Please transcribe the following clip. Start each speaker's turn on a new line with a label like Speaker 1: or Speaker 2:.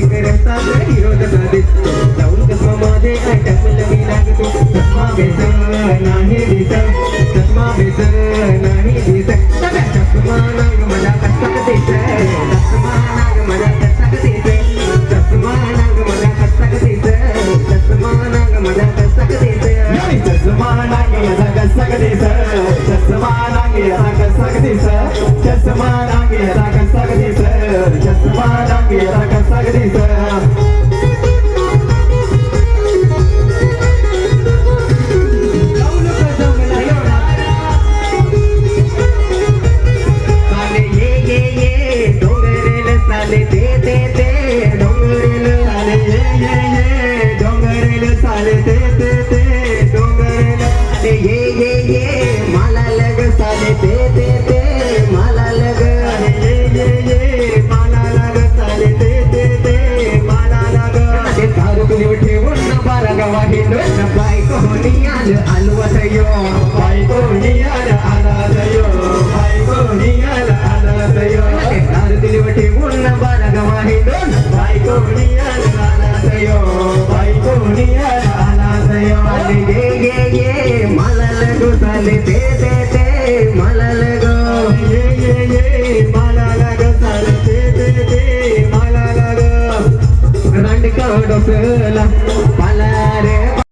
Speaker 1: करतात हिरो कसा दिसतो जाऊन चष्मा माझे टपलं मी लागतो चष्मा बेसन नाही दिसत चष्मा बेसन नाही दिसत चष्मा नाग मला कसा दिसत चष्मा नाग मला कसा दिसत चष्मा नाग मला कसा दिसत चष्मा नाग मला कसा दिसत चष्मा नाग मला कसा दिसत चष्मा नाग मला कसा दिसत चष्मा नाग मला कसा दिसत चष्मा नाग मला कसा दिसत आलो